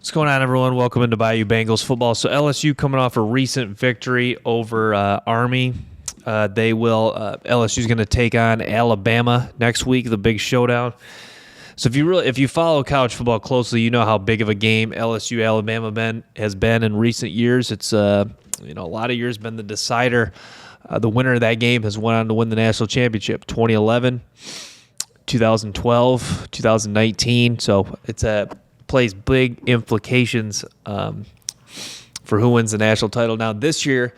What's going on, everyone? Welcome into Bayou Bengals football. So LSU coming off a recent victory over Army. LSU is going to take on Alabama next week, the big showdown. So if you follow college football closely, you know how big of a game LSU Alabama has been in recent years. It's a lot of years been the decider. The winner of that game has went on to win the national championship 2011, 2012, 2019. So plays big implications for who wins the national title. Now, this year,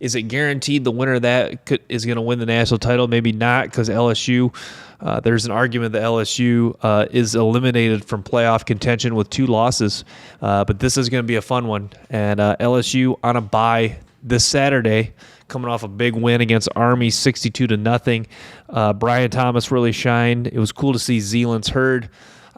is it guaranteed the winner of that is going to win the national title? Maybe not, because LSU, there's an argument that LSU is eliminated from playoff contention with 2 losses. But this is going to be a fun one. And LSU on a bye this Saturday, coming off a big win against Army, 62-0. Brian Thomas really shined. It was cool to see Zealand's Hurd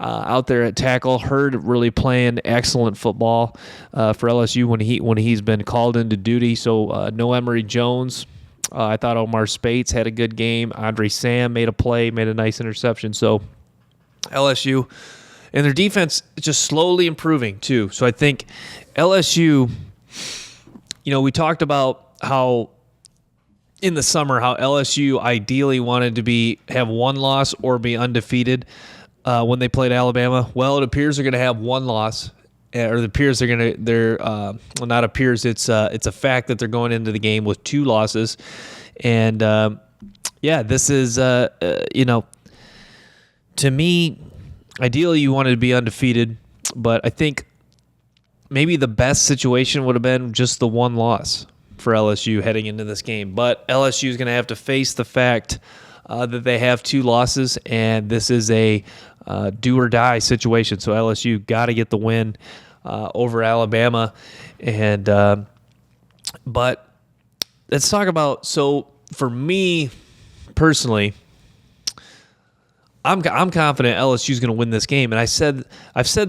out there at tackle. Hurd really playing excellent football for LSU when he's been called into duty. So no Emory Jones. I thought Omar Spates had a good game. Andre Sam made a play, made a nice interception. So LSU and their defense is just slowly improving too. So I think LSU, we talked about how in the summer how LSU ideally wanted to have one loss or be undefeated when they played Alabama. Well, it appears they're going to have one loss, or it appears not appears. It's a fact that they're going into the game with 2 losses, and this is to me, ideally you wanted to be undefeated, but I think maybe the best situation would have been just the one loss for LSU heading into this game. But LSU is going to have to face the fact that they have 2 losses, and this is a do or die situation. So LSU got to get the win over Alabama, and but let's talk about. So for me personally, I'm confident LSU is going to win this game, and I've said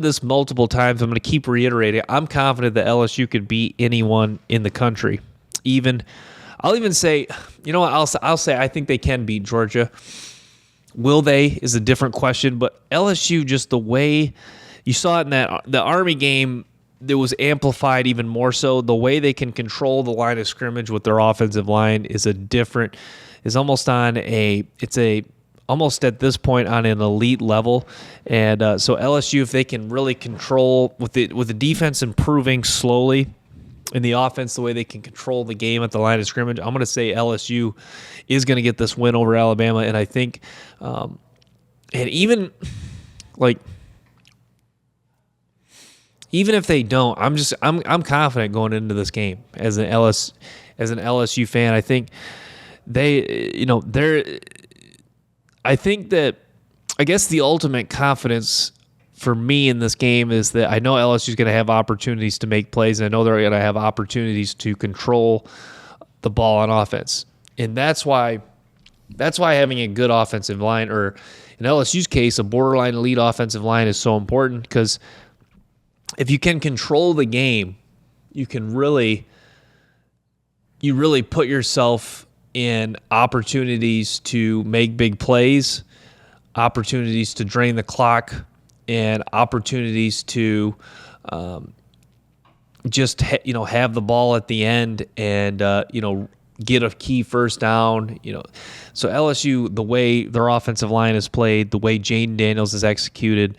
this multiple times. I'm going to keep reiterating. I'm confident that LSU could beat anyone in the country. I'll even say, I'll say I think they can beat Georgia. Will they is a different question, but LSU, just the way you saw it in the Army game, it was amplified even more so. The way they can control the line of scrimmage with their offensive line is almost almost at this point on an elite level. And so LSU, if they can really control with the defense improving slowly, in the offense, the way they can control the game at the line of scrimmage, I'm going to say LSU is going to get this win over Alabama. And I think, and even if they don't, I'm confident going into this game as an LSU fan. I think I guess the ultimate confidence for me in this game is that I know LSU is going to have opportunities to make plays, and I know they're going to have opportunities to control the ball on offense. And that's why having a good offensive line, or in LSU's case, a borderline elite offensive line, is so important, because if you can control the game, you really put yourself in opportunities to make big plays, opportunities to drain the clock, and opportunities to just have the ball at the end and get a key first down. So LSU, the way their offensive line is played, the way Jaden Daniels is executed,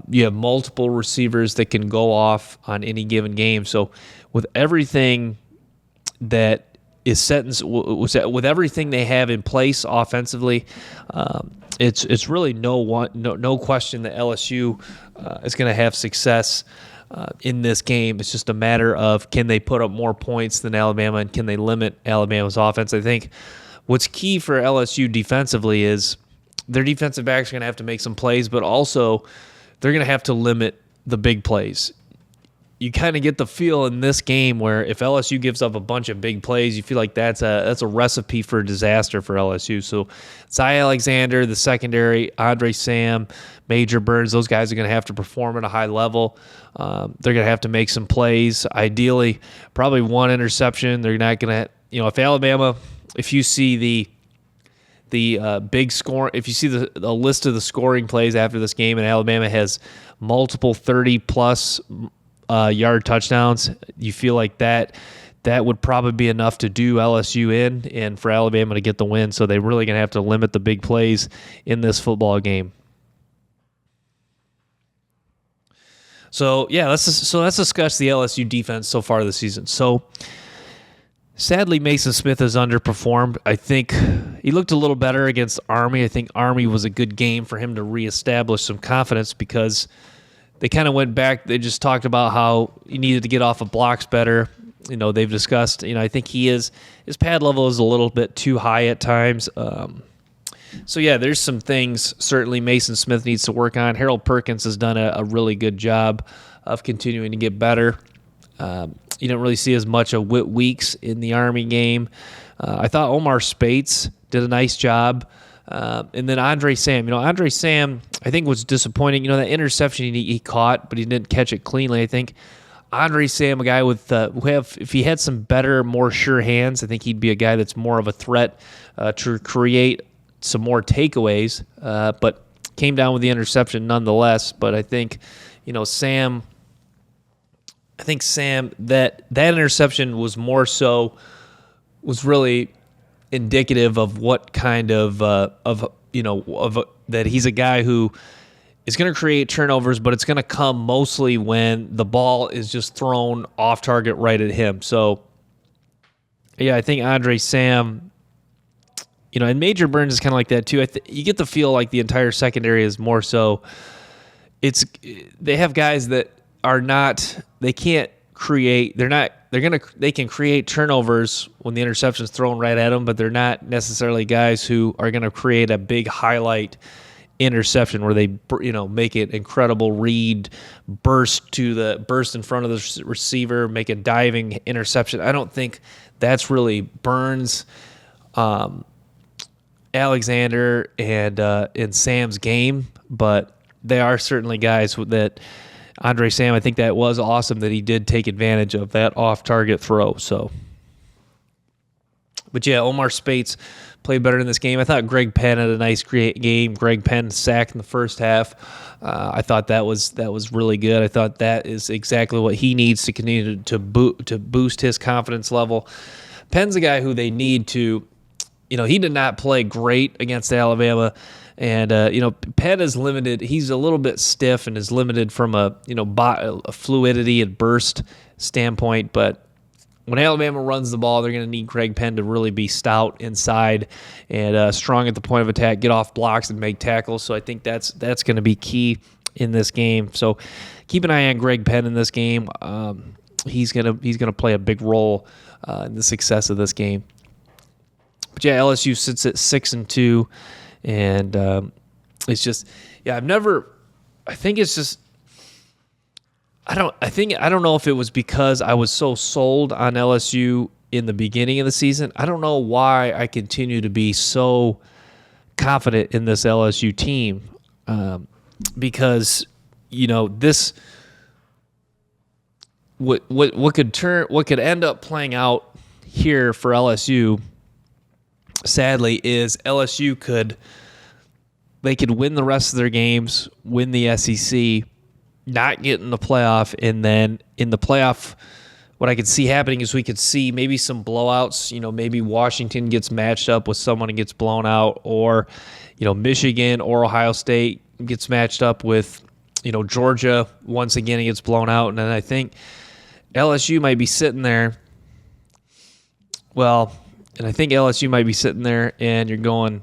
you have multiple receivers that can go off on any given game. So with everything that is set with everything they have in place offensively, it's really no question that LSU is going to have success in this game. It's just a matter of, can they put up more points than Alabama, and can they limit Alabama's offense? I think what's key for LSU defensively is their defensive backs are going to have to make some plays, but also they're going to have to limit the big plays. You kind of get the feel in this game where if LSU gives up a bunch of big plays, you feel like that's a recipe for disaster for LSU. So Zy Alexander, the secondary, Andre Sam, Major Burns, those guys are going to have to perform at a high level. They're going to have to make some plays. Ideally, probably one interception. They're not going to, if Alabama, if you see the big score, if you see the list of the scoring plays after this game, and Alabama has multiple 30-plus yard touchdowns. You feel like that would probably be enough to do LSU in and for Alabama to get the win. So they're really going to have to limit the big plays in this football game. So, yeah, let's discuss the LSU defense so far this season. So, sadly, Mason Smith has underperformed. I think he looked a little better against Army. I think Army was a good game for him to reestablish some confidence because they kind of went back. They just talked about how he needed to get off of blocks better. They've discussed, I think his pad level is a little bit too high at times. So, yeah, there's some things certainly Mason Smith needs to work on. Harold Perkins has done a really good job of continuing to get better. You didn't really see as much of Whit Weeks in the Army game. I thought Omar Spates did a nice job. And then Andre Sam. Andre Sam, I think, was disappointing. That interception he caught, but he didn't catch it cleanly, I think. Andre Sam, a guy with if he had some better, more sure hands, I think he'd be a guy that's more of a threat to create some more takeaways, but came down with the interception nonetheless. But I think, Sam, that interception was really indicative of what kind of that he's a guy who is going to create turnovers, but it's going to come mostly when the ball is just thrown off target right at him. So, yeah, I think Andre Sam, and Major Burns is kind of like that too. You get the feel like the entire secondary is more so. They have guys that are not. They can't create. They can create turnovers when the interception's thrown right at them, but they're not necessarily guys who are going to create a big highlight interception where they make an incredible read, burst in front of the receiver, make a diving interception. I don't think that's really Burns, Alexander, and Sam's game, but they are certainly guys that Andre Sam, I think that was awesome that he did take advantage of that off-target throw. So, but yeah, Omar Spates played better in this game. I thought Greg Penn had a nice game. Greg Penn sacked in the first half. I thought that was really good. I thought that is exactly what he needs to continue to boost his confidence level. Penn's a guy who they need to. He did not play great against Alabama, and Penn is limited. He's a little bit stiff and is limited from a fluidity and burst standpoint, but when Alabama runs the ball, they're going to need Greg Penn to really be stout inside and strong at the point of attack, get off blocks and make tackles. So I think that's going to be key in this game. So keep an eye on Greg Penn in this game. He's gonna play a big role in the success of this game. But yeah, LSU sits at 6-2, and it's just I think it's just. I don't know if it was because I was so sold on LSU in the beginning of the season. I don't know why I continue to be so confident in this LSU team, because this what could end up playing out here for LSU. Sadly, is LSU could win the rest of their games, win the SEC. Not get in the playoff, and then in the playoff, what I could see happening is we could see maybe some blowouts. Maybe Washington gets matched up with someone and gets blown out, or Michigan or Ohio State gets matched up with Georgia once again and gets blown out. And then I think LSU might be sitting there. Well, and I think LSU might be sitting there, and you're going,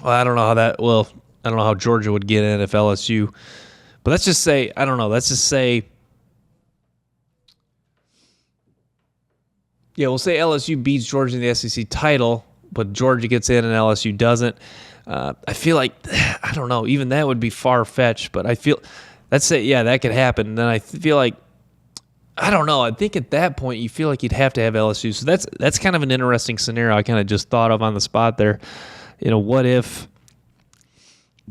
well, I don't know how Georgia would get in if LSU. But let's just say, I don't know, we'll say LSU beats Georgia in the SEC title, but Georgia gets in and LSU doesn't. I feel like, I don't know, even that would be far-fetched, but let's say, yeah, that could happen. And then I feel like, I don't know, I think at that point you feel like you'd have to have LSU. So that's kind of an interesting scenario I kind of just thought of on the spot there. What if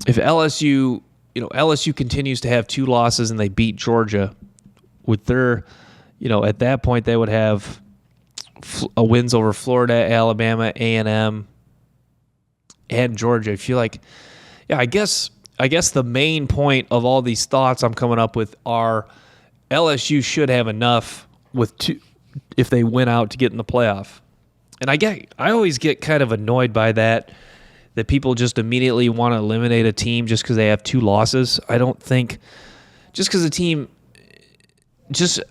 LSU... LSU continues to have 2 losses and they beat Georgia. With their, at that point they would have wins over Florida, Alabama, A&M, and Georgia. I feel like, yeah, I guess the main point of all these thoughts I'm coming up with are LSU should have enough with two if they win out to get in the playoff. And I always get kind of annoyed by that people just immediately want to eliminate a team just because they have 2 losses. I don't think just because a team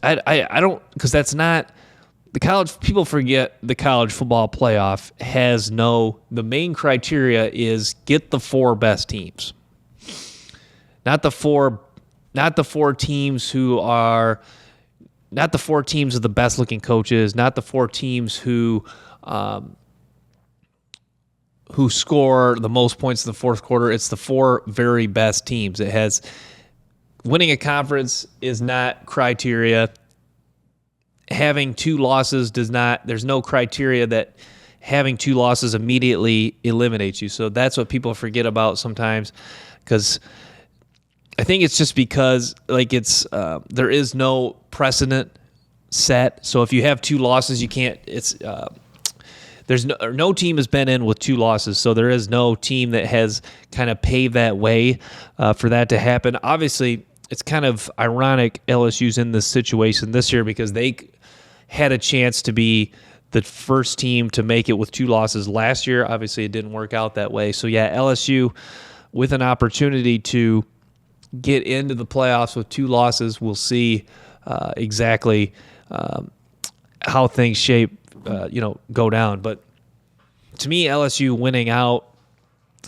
I don't, because that's not the college. People forget the college football playoff has the main criteria is get the 4 best teams, not the four teams who are not the 4 teams with the best looking coaches, not the 4 teams who score the most points in the fourth quarter. It's the 4 very best teams. It has winning a conference is not criteria. Having 2 losses does not. There's no criteria that having 2 losses immediately eliminates you. So that's what people forget about sometimes, because I think it's just because there is no precedent set. So if you have 2 losses, you can't. There's no team has been in with 2 losses, so there is no team that has kind of paved that way for that to happen. Obviously, it's kind of ironic LSU's in this situation this year because they had a chance to be the first team to make it with 2 losses last year. Obviously, it didn't work out that way. So, yeah, LSU with an opportunity to get into the playoffs with 2 losses. We'll see exactly how things go down. But to me, LSU winning out,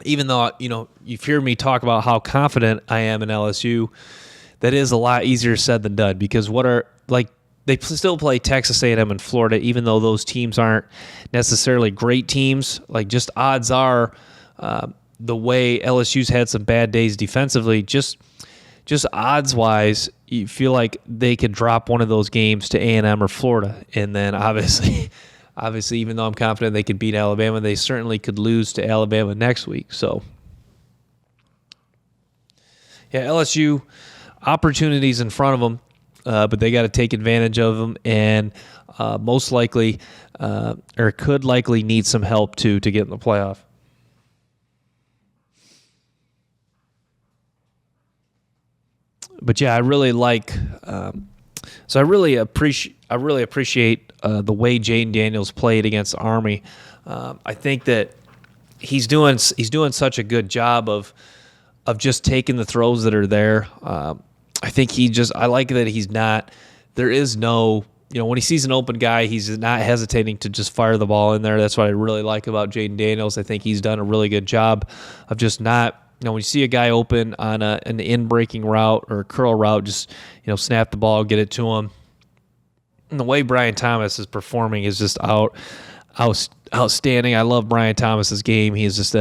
even though, you've heard me talk about how confident I am in LSU, that is a lot easier said than done, because they still play Texas A&M and Florida, even though those teams aren't necessarily great teams. Just odds are, the way LSU's had some bad days defensively, just odds-wise, you feel like they could drop one of those games to A&M or Florida. And then obviously, even though I'm confident they could beat Alabama, they certainly could lose to Alabama next week. So, yeah, LSU, opportunities in front of them, but they got to take advantage of them, and most likely, or could likely need some help to get in the playoff. But yeah, I really like. So I really appreciate the way Jaden Daniels played against Army. I think that he's doing such a good job of just taking the throws that are there. I think I like that he's not. There is no. When he sees an open guy, he's not hesitating to just fire the ball in there. That's what I really like about Jaden Daniels. I think he's done a really good job of just not. When you see a guy open on an in-breaking route or a curl route, just snap the ball, get it to him. And the way Brian Thomas is performing is just outstanding. I love Brian Thomas's game. He is just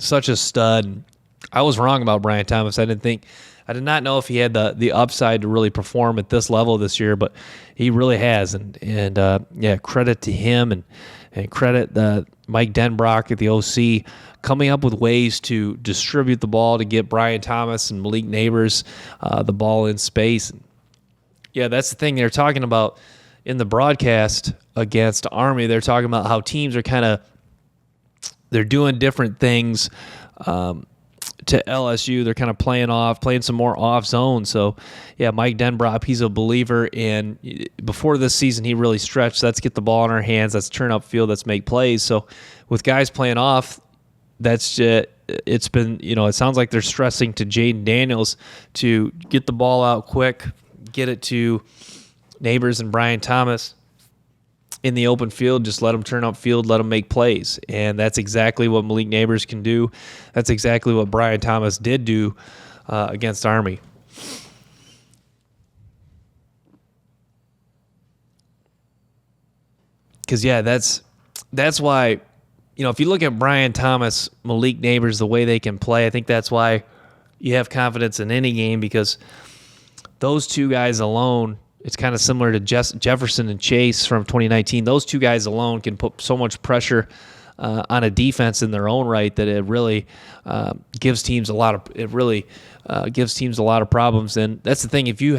such a stud. I was wrong about Brian Thomas. I did not know if he had the upside to really perform at this level this year, but he really has. And credit to him and credit Mike Denbrock at the OC coming up with ways to distribute the ball to get Brian Thomas and Malik Neighbors the ball in space. Yeah, that's the thing they're talking about in the broadcast against Army. They're talking about how teams are they're doing different things to LSU. They're kind of playing some more off zone. So, yeah, Mike Denbrock, he's a believer in, before this season, he really stretched. Let's get the ball in our hands. Let's turn upfield. Let's make plays. So, with guys playing off, it's been, it sounds like they're stressing to Jaden Daniels to get the ball out quick, get it to Neighbors and Brian Thomas in the open field. Just let them turn upfield, let them make plays. And that's exactly what Malik Neighbors can do. That's exactly what Brian Thomas did do against Army. Because, yeah, that's why, if you look at Brian Thomas, Malik Neighbors, the way they can play, I think that's why you have confidence in any game, because those 2 guys alone, it's kind of similar to Jefferson and Chase from 2019. Those 2 guys alone can put so much pressure on a defense in their own right that it really gives teams a lot of problems. And that's the thing. If you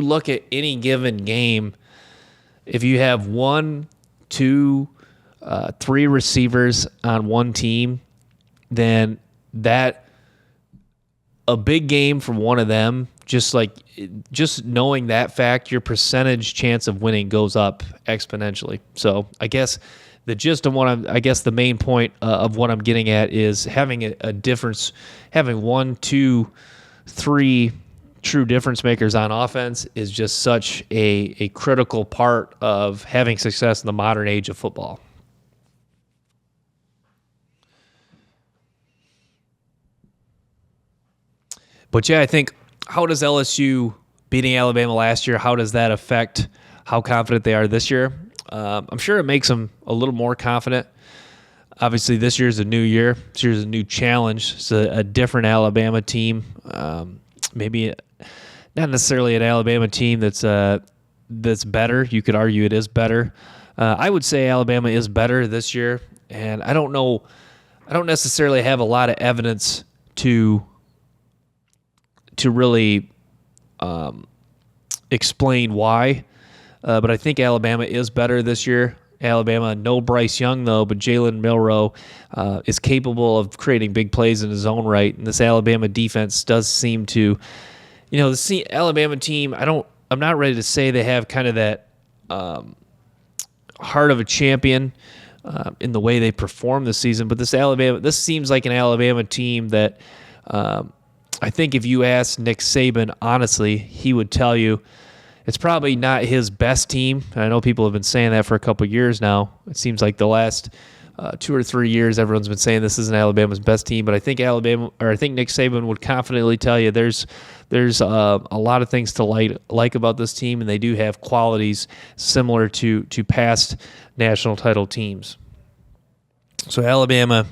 look at any given game, if you have 1, 2, 3 receivers on one team, then that a big game from one of them, just knowing that fact, your percentage chance of winning goes up exponentially. So I guess the gist of the main point of what I'm getting at is having a difference, having 1, 2, 3 true difference makers on offense is just such a critical part of having success in the modern age of football. But yeah, I think, how does LSU beating Alabama last year, how does that affect how confident they are this year? I'm sure it makes them a little more confident. Obviously, this year's a new year. This year's a new challenge. It's a different Alabama team. Maybe not necessarily an Alabama team that's better. You could argue it is better. I would say Alabama is better this year, and I don't know. I don't necessarily have a lot of evidence to really explain why, but I think Alabama is better this year. Alabama, no Bryce Young though, but Jalen Milroe is capable of creating big plays in his own right, and this Alabama defense does seem to, the Alabama team. I'm not ready to say they have kind of that heart of a champion in the way they perform this season, but this seems like an Alabama team that. I think if you ask Nick Saban, honestly, he would tell you it's probably not his best team. I know people have been saying that for a couple of years now. It seems like the last 2 or 3 years, everyone's been saying this isn't Alabama's best team. But I think Nick Saban would confidently tell you there's a lot of things to like about this team, and they do have qualities similar to past national title teams. So Alabama,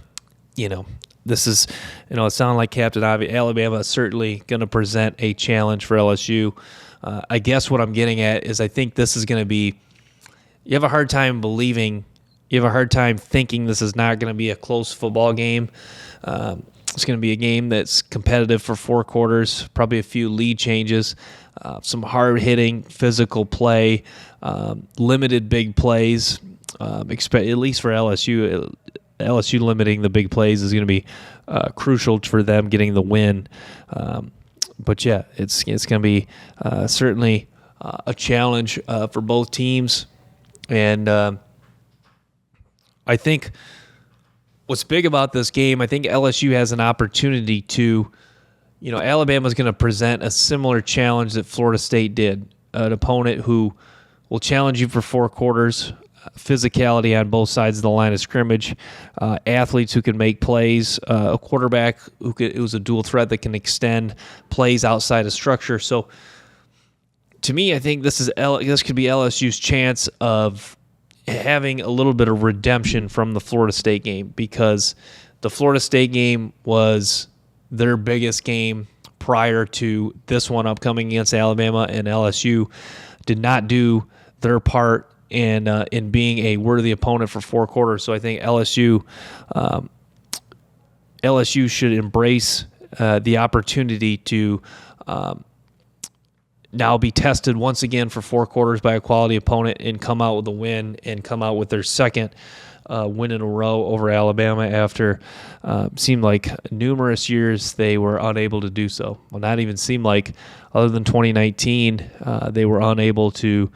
this is, it sounded like Captain Obvious. Alabama is certainly going to present a challenge for LSU. I guess what I'm getting at is I think this is going to be, you have a hard time thinking this is not going to be a close football game. It's going to be a game that's competitive for 4 quarters, probably a few lead changes, some hard-hitting physical play, limited big plays, at least for LSU. LSU limiting the big plays is going to be crucial for them getting the win. But yeah, it's going to be certainly a challenge for both teams. And I think what's big about this game, I think LSU has an opportunity to, Alabama's going to present a similar challenge that Florida State did, an opponent who will challenge you for 4 quarters, physicality on both sides of the line of scrimmage, athletes who can make plays, a quarterback who's a dual threat that can extend plays outside of structure. So to me, I think this could be LSU's chance of having a little bit of redemption from the Florida State game, because the Florida State game was their biggest game prior to this one upcoming against Alabama, and LSU did not do their part in being a worthy opponent for 4 quarters. So I think LSU should embrace the opportunity to now be tested once again for 4 quarters by a quality opponent and come out with a win and come out with their second win in a row over Alabama after seemed like numerous years they were unable to do so. Well, not even seem like, other than 2019, they were unable to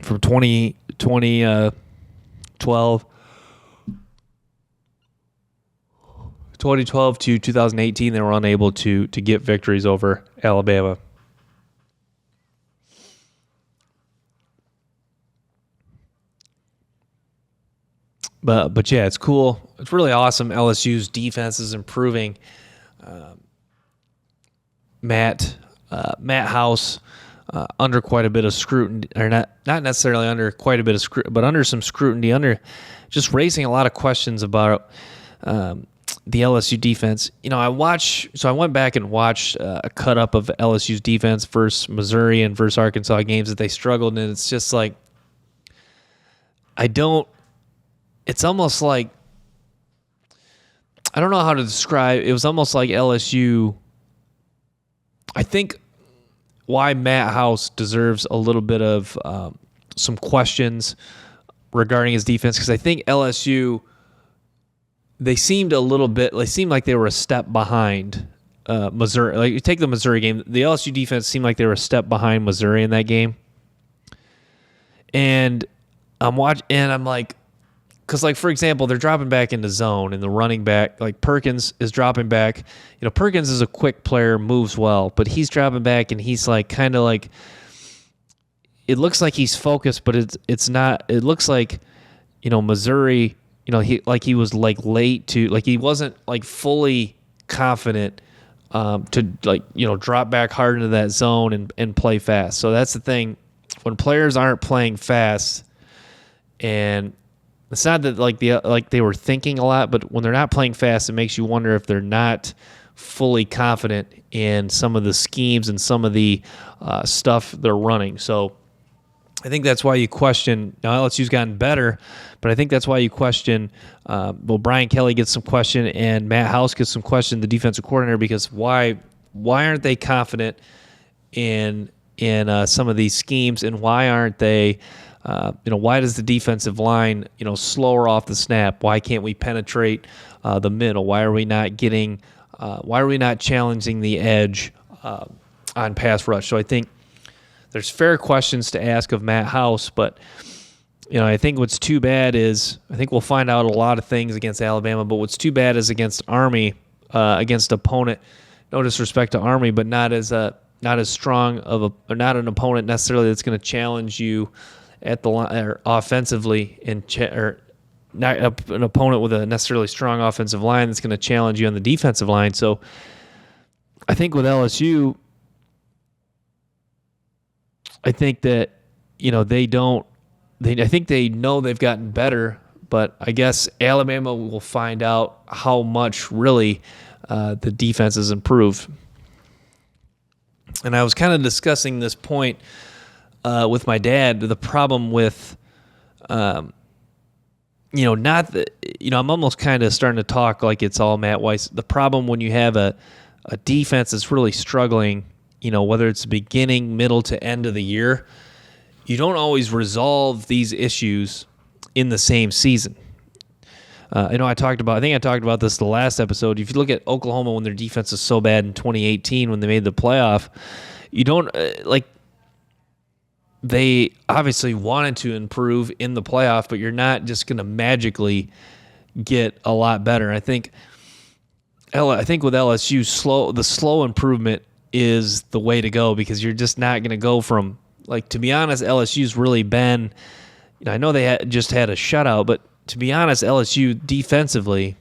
from 2012 to 2018, they were unable to get victories over Alabama. But yeah, it's cool. It's really awesome. LSU's defense is improving. Matt House, under quite a bit of scrutiny, or not necessarily under quite a bit of scrutiny, but under some scrutiny, under just raising a lot of questions about the LSU defense. I went back and watched a cut up of LSU's defense versus Missouri and versus Arkansas games that they struggled, and it's just like, it's almost like, I don't know how to describe, it was almost like LSU, I think why Matt House deserves a little bit of some questions regarding his defense, because I think LSU they seemed a little bit. They seemed like they were a step behind Missouri. Like you take the Missouri game, the LSU defense seemed like they were a step behind Missouri in that game. And I'm watching, and I'm like, because like for example, they're dropping back into zone, and the running back like Perkins is dropping back. Perkins is a quick player, moves well, but he's dropping back, and he's like kind of like. It looks like he's focused, but it's not. It looks like, Missouri. He was like late to, like he wasn't like fully confident to drop back hard into that zone and play fast. So that's the thing. When players aren't playing fast, and it's not that like they were thinking a lot, but when they're not playing fast, it makes you wonder if they're not fully confident in some of the schemes and some of the stuff they're running. So I think that's why you question. Now LSU's gotten better, but I think that's why you question. Brian Kelly gets some question, and Matt House gets some question. The defensive coordinator, because why aren't they confident in some of these schemes, and why aren't they? Why does the defensive line slower off the snap? Why can't we penetrate the middle? Why are we not getting? Why are we not challenging the edge on pass rush? So I think there's fair questions to ask of Matt House, but I think what's too bad is I think we'll find out a lot of things against Alabama, but what's too bad is against Army, against opponent. No disrespect to Army, but not as strong of or not an opponent necessarily that's going to challenge you at the line or offensively, or not an opponent with a necessarily strong offensive line that's going to challenge you on the defensive line. So I think with LSU. I think that I think they know they've gotten better, but I guess Alabama will find out how much really the defense has improved. And I was kind of discussing this point with my dad. The problem with, not that I'm almost kind of starting to talk like it's all Matt Weiss. The problem when you have a defense that's really struggling. Whether it's beginning, middle to end of the year, you don't always resolve these issues in the same season. I think I talked about this the last episode. If you look at Oklahoma when their defense is so bad in 2018 when they made the playoff, you don't they obviously wanted to improve in the playoff, but you're not just going to magically get a lot better. I think with LSU, the slow improvement is the way to go, because you're just not going to go from, like, to be honest, LSU's really been, I know they just had a shutout, but to be honest, LSU defensively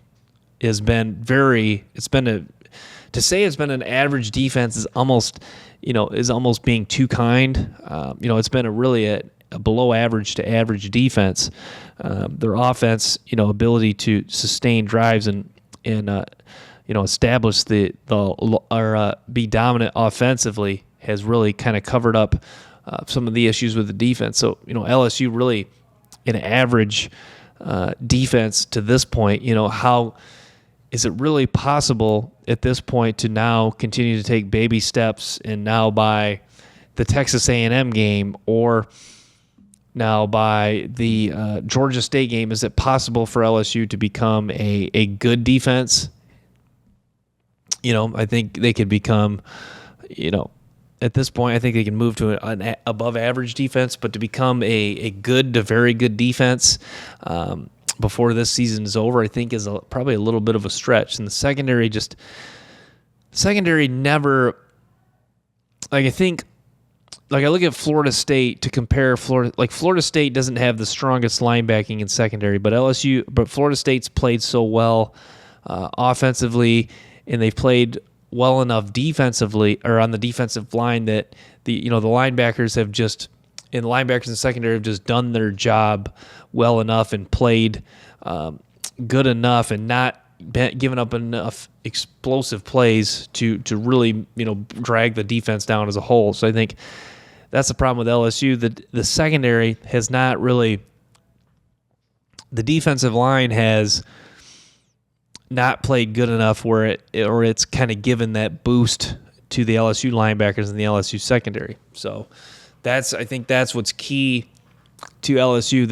has been to say it's been an average defense is almost being too kind. It's been a below average to average defense. Their offense, ability to sustain drives and establish be dominant offensively has really kind of covered up some of the issues with the defense. So, LSU really an average defense to this point. How is it really possible at this point to now continue to take baby steps, and now by the Texas A&M game or now by the Georgia State game, is it possible for LSU to become a good defense? I think they could become, at this point, I think they can move to an above average defense, but to become a good to very good defense before this season is over, I think is probably a little bit of a stretch. And the secondary never, I look at Florida State to compare Florida State doesn't have the strongest linebacking in secondary, but Florida State's played so well offensively, and they've played well enough defensively or on the defensive line that the linebackers have just, and the linebackers in secondary have just done their job well enough and played good enough and not given up enough explosive plays to really drag the defense down as a whole. So I think that's the problem with LSU. The secondary has not really, the defensive line has not played good enough where it's kind of given that boost to the LSU linebackers and the LSU secondary. So I think that's what's key to LSU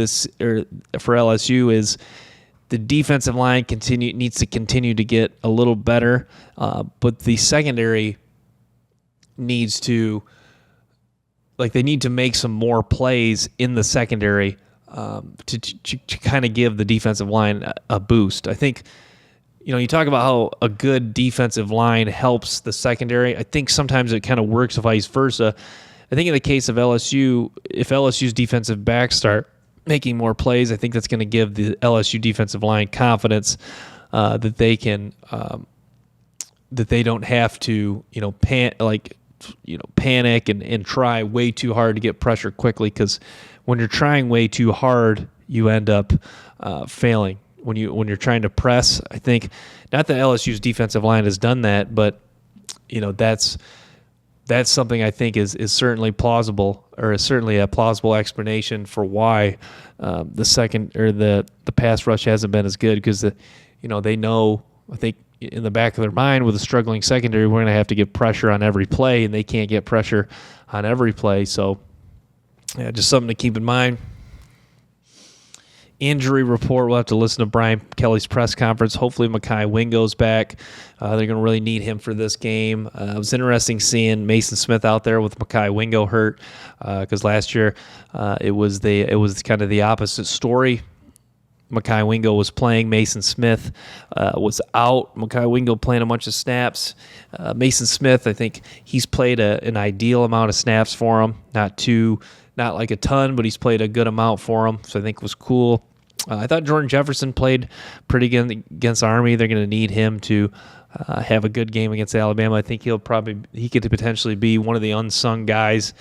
for LSU is The defensive line needs to continue to get a little better, but the secondary needs to, they need to make some more plays in the secondary to kind of give the defensive line a boost. I think, you talk about how a good defensive line helps the secondary. I think sometimes it kind of works vice versa. I think in the case of LSU, if LSU's defensive backs start making more plays, I think that's going to give the LSU defensive line confidence that they can, that they don't have to, panic and try way too hard to get pressure quickly. Because when you're trying way too hard, you end up failing. When you're trying to press, I think not that LSU's defensive line has done that, but that's something I think is certainly plausible, or is certainly a plausible explanation for why the pass rush hasn't been as good, because they know, I think in the back of their mind, with a struggling secondary, we're going to have to get pressure on every play, and they can't get pressure on every play. So yeah, just something to keep in mind. Injury report, we'll have to listen to Brian Kelly's press conference. Hopefully Mekhi Wingo's back. They're going to really need him for this game. It was interesting seeing Mason Smith out there with Mekhi Wingo hurt, because last year it was kind of the opposite story. Mekhi Wingo was playing. Mason Smith was out. Mekhi Wingo playing a bunch of snaps. Mason Smith, I think he's played an ideal amount of snaps for him. Not like a ton, but he's played a good amount for him, so I think it was cool. I thought Jordan Jefferson played pretty good against Army. They're going to need him to have a good game against Alabama. I think he could potentially be one of the unsung guys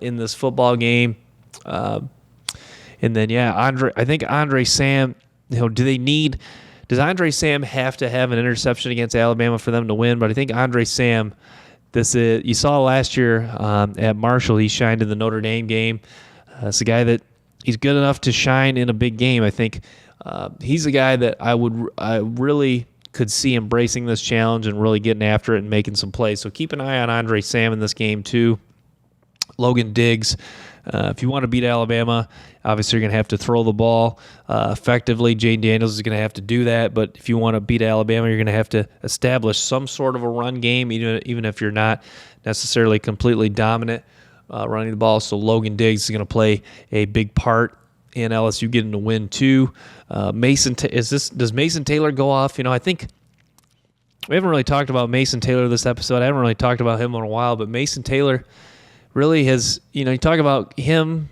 in this football game. And then, I think Andre Sam, does Andre Sam have to have an interception against Alabama for them to win? But I think Andre Sam, you saw last year at Marshall, he shined in the Notre Dame game. It's a guy that he's good enough to shine in a big game. I think he's a guy that I really could see embracing this challenge and really getting after it and making some plays. So keep an eye on Andre Sam in this game too. Logan Diggs. If you want to beat Alabama, obviously you're going to have to throw the ball effectively. Jayden Daniels is going to have to do that. But if you want to beat Alabama, you're going to have to establish some sort of a run game, even if you're not necessarily completely dominant running the ball. So Logan Diggs is going to play a big part in LSU getting the win too. Does Mason Taylor go off? I think we haven't really talked about Mason Taylor this episode. I haven't really talked about him in a while, but Mason Taylor really has, you talk about him,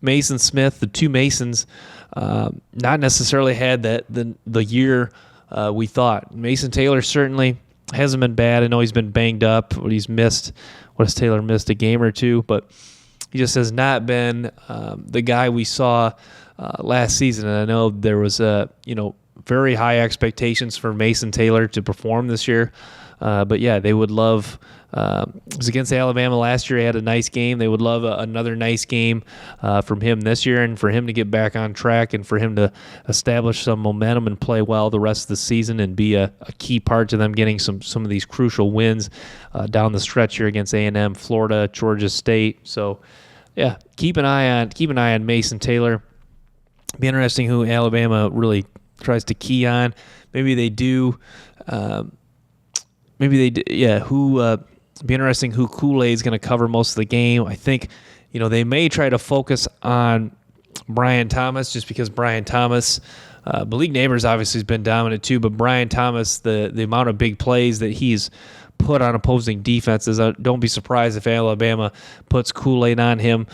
Mason Smith, the two Masons, not necessarily had the year we thought. Mason Taylor certainly hasn't been bad. I know he's been banged up. What has Taylor missed a game or two? But he just has not been the guy we saw last season. And I know there was very high expectations for Mason Taylor to perform this year. But yeah, they would love. It was against Alabama last year. He had a nice game. They would love another nice game from him this year, and for him to get back on track and for him to establish some momentum and play well the rest of the season and be a key part to them getting some of these crucial wins down the stretch here against A&M, Florida, Georgia State. So yeah, keep an eye on Mason Taylor. Be interesting who Alabama really tries to key on. Maybe they do. Be interesting who Kool-Aid's going to cover most of the game. I think, they may try to focus on Brian Thomas just because Brian Thomas, Malik Neighbors obviously has been dominant too, but Brian Thomas, the amount of big plays that he's put on opposing defenses, don't be surprised if Alabama puts Kool-Aid on him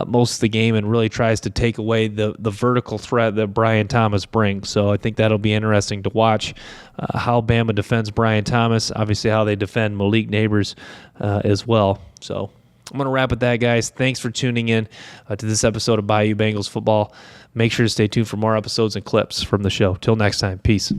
most of the game and really tries to take away the vertical threat that Brian Thomas brings. So I think that'll be interesting to watch how Bama defends Brian Thomas, obviously how they defend Malik Neighbors as well. So I'm going to wrap with that, guys. Thanks for tuning in to this episode of Bayou Bengals Football. Make sure to stay tuned for more episodes and clips from the show. Till next time, peace.